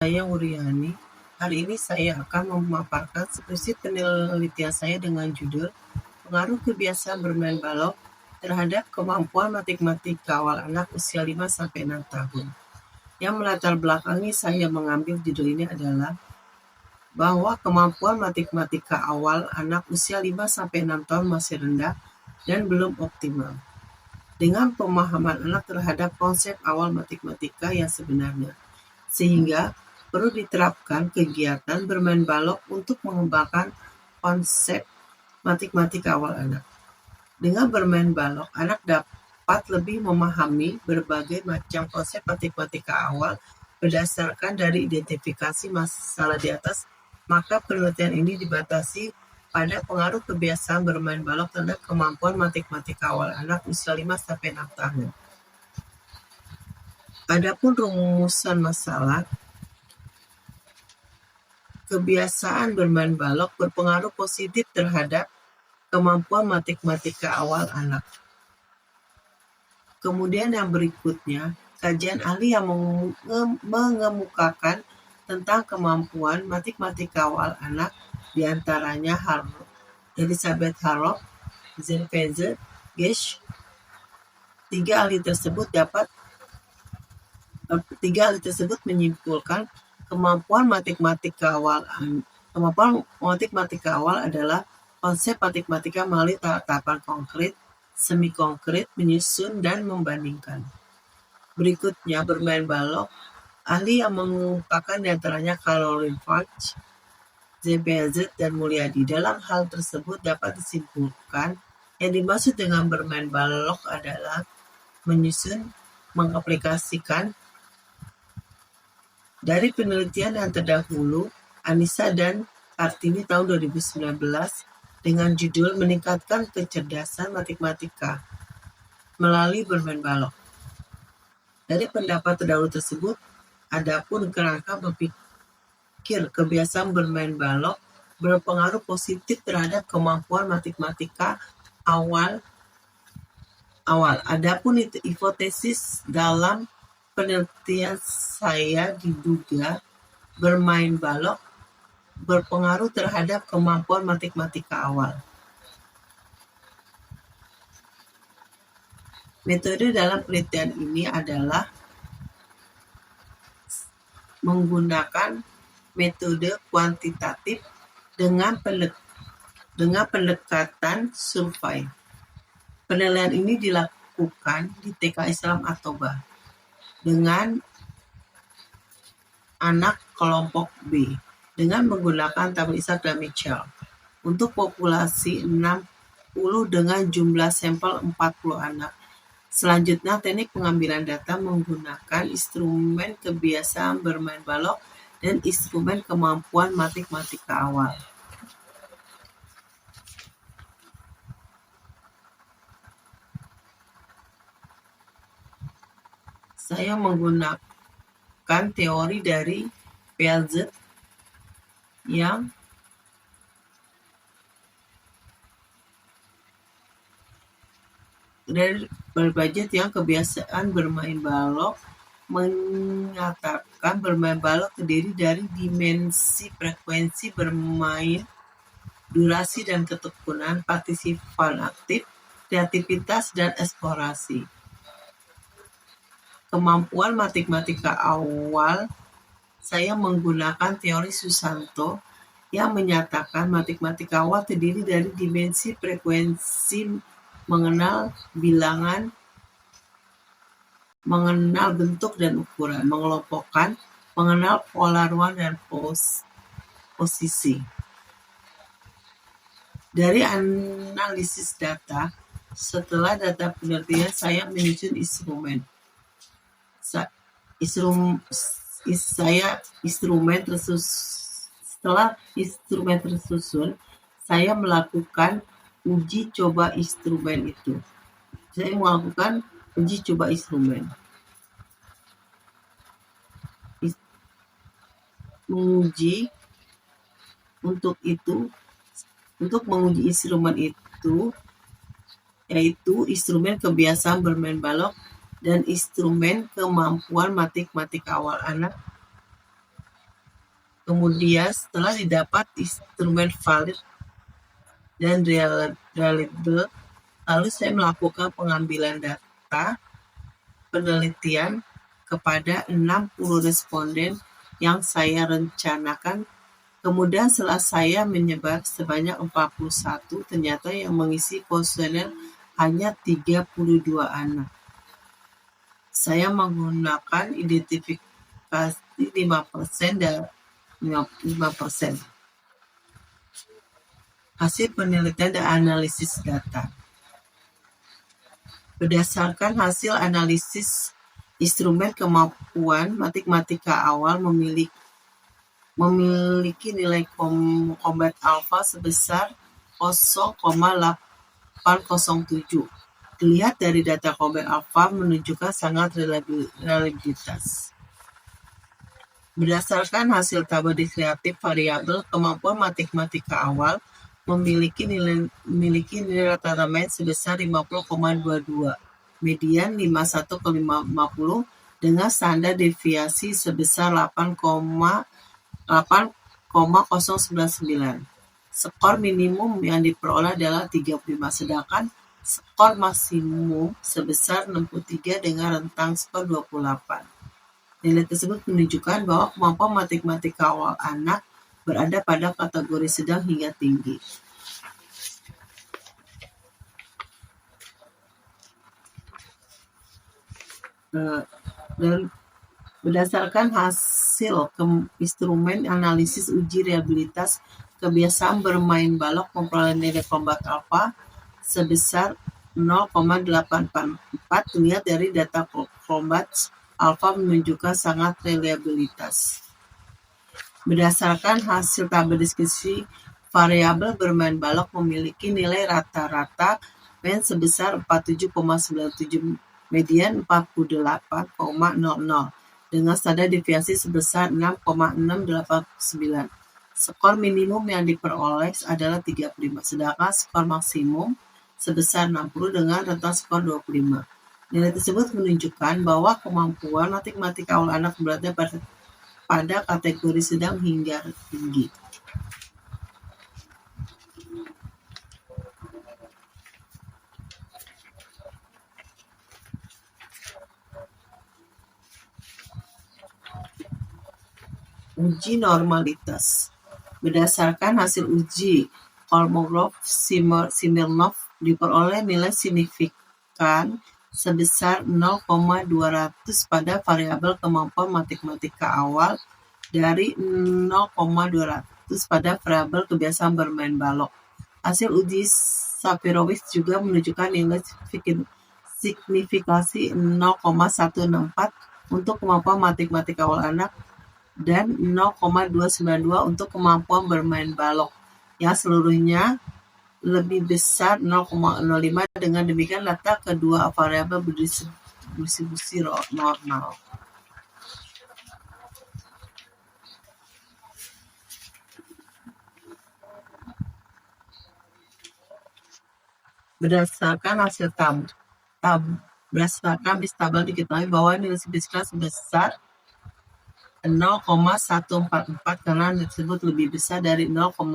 Saya Wuryani. Hari ini saya akan memaparkan skripsi penelitian saya dengan judul Pengaruh Kebiasaan Bermain Balok Terhadap Kemampuan Matematika Awal Anak Usia 5-6 tahun. Yang melatar belakangi saya mengambil judul ini adalah bahwa kemampuan matematika awal anak usia 5-6 tahun masih rendah dan belum optimal. Dengan pemahaman anak terhadap konsep awal matematika yang sebenarnya, sehingga perlu diterapkan kegiatan bermain balok untuk mengembangkan konsep matematika awal anak. Dengan bermain balok, anak dapat lebih memahami berbagai macam konsep matematika awal berdasarkan dari identifikasi masalah di atas, maka penelitian ini dibatasi pada pengaruh kebiasaan bermain balok terhadap kemampuan matematika awal anak usia 5-6 tahun. Adapun rumusan masalah, kebiasaan bermain balok berpengaruh positif terhadap kemampuan matematika awal anak. Kemudian yang berikutnya, kajian ahli yang mengemukakan tentang kemampuan matematika awal anak, diantaranya Elizabeth Harlow, Zenfeld, Gesch. Tiga ahli tersebut menyimpulkan kemampuan matematika awal adalah konsep matematika melalui tahapan konkret, semi konkret, menyusun, dan membandingkan. Berikutnya, bermain balok. Ahli yang mengungkapkan diantaranya Caroline Farch, Zebezet, dan Mulyadi. Dalam hal tersebut dapat disimpulkan yang dimaksud dengan bermain balok adalah menyusun, mengaplikasikan. Dari penelitian yang terdahulu, Anissa dan Kartini tahun 2019 dengan judul Meningkatkan Kecerdasan Matematika melalui bermain balok. Dari pendapat terdahulu tersebut, adapun kerangka berpikir kebiasaan bermain balok berpengaruh positif terhadap kemampuan matematika awal. Adapun hipotesis dalam penelitian saya diduga bermain balok berpengaruh terhadap kemampuan matematika awal. Metode dalam penelitian ini adalah menggunakan metode kuantitatif dengan pendekatan survei. Penilaian ini dilakukan di TK Islam Atoba dengan anak kelompok B dengan menggunakan tabel Isaac dan Mitchell untuk populasi 60 dengan jumlah sampel 40 anak. Selanjutnya, teknik pengambilan data menggunakan instrumen kebiasaan bermain balok dan instrumen kemampuan matematika awal. Saya menggunakan teori dari Piaget yang kebiasaan bermain balok menyatakan bermain balok terdiri dari dimensi frekuensi bermain, durasi dan ketekunan, partisipan aktif, kreativitas, dan eksplorasi. Kemampuan matematika awal, saya menggunakan teori Susanto yang menyatakan matematika awal terdiri dari dimensi frekuensi, mengenal bilangan, mengenal bentuk dan ukuran, mengelompokkan, mengenal pola ruang dan posisi. Dari analisis data, setelah data penelitian, saya menyusun instrumen. Setelah instrumen tersusun, saya melakukan uji coba instrumen itu. Saya melakukan uji coba instrumen. Untuk menguji instrumen itu, yaitu instrumen kebiasaan bermain balok dan instrumen kemampuan matematika awal anak. Kemudian setelah didapat instrumen valid dan reliable, lalu saya melakukan pengambilan data penelitian kepada 60 responden yang saya rencanakan. Kemudian setelah saya menyebar sebanyak 41, ternyata yang mengisi kuesioner hanya 32 anak. Saya menggunakan identifikasi 5% dan 5%. Hasil penelitian dan analisis data. Berdasarkan hasil analisis instrumen kemampuan matematika awal memiliki nilai combat alpha sebesar 0,807. Dilihat dari data combat alpha menunjukkan sangat reliabilitas. Berdasarkan hasil tabel deskriptif variabel kemampuan matematika awal memiliki nilai rata-rata main sebesar 50,22, median 51,50 dengan standar deviasi sebesar 8,099. Skor minimum yang diperoleh adalah 35, sedangkan skor maksimum sebesar 63 dengan rentang skor 28. Nilai tersebut menunjukkan bahwa kemampuan matematika awal anak berada pada kategori sedang hingga tinggi. Dan berdasarkan hasil instrumen analisis uji reliabilitas kebiasaan bermain balok memperoleh nilai combat alpha sebesar 0,844. Dilihat dari data combat alpha menunjukkan sangat reliabilitas. Berdasarkan hasil tabel deskripsi variabel bermain balok memiliki nilai rata-rata main sebesar 47,97, median 48,00 dengan standar deviasi sebesar 6,689. Skor minimum yang diperoleh adalah 35, sedangkan skor maksimum sebesar 60 dengan rentang skor 25. Nilai tersebut menunjukkan bahwa kemampuan matematika awal anak berada pada kategori sedang hingga tinggi. Uji normalitas. Berdasarkan hasil uji Kolmogorov-Smirnov diperoleh nilai signifikan sebesar 0,200 pada variabel kemampuan matematika awal dari 0,200 pada variabel kebiasaan bermain balok. Hasil uji Shapirowicz juga menunjukkan nilai signifikasi 0,164 untuk kemampuan matematika awal anak dan 0,292 untuk kemampuan bermain balok, yang seluruhnya lebih besar 0,05. Dengan demikian data kedua variabel berdistribusi normal. Berdasarkan hasil berdasarkan tabel diketahui bahwa nilai signifikan sebesar 0,144 karena tersebut lebih besar dari 0,5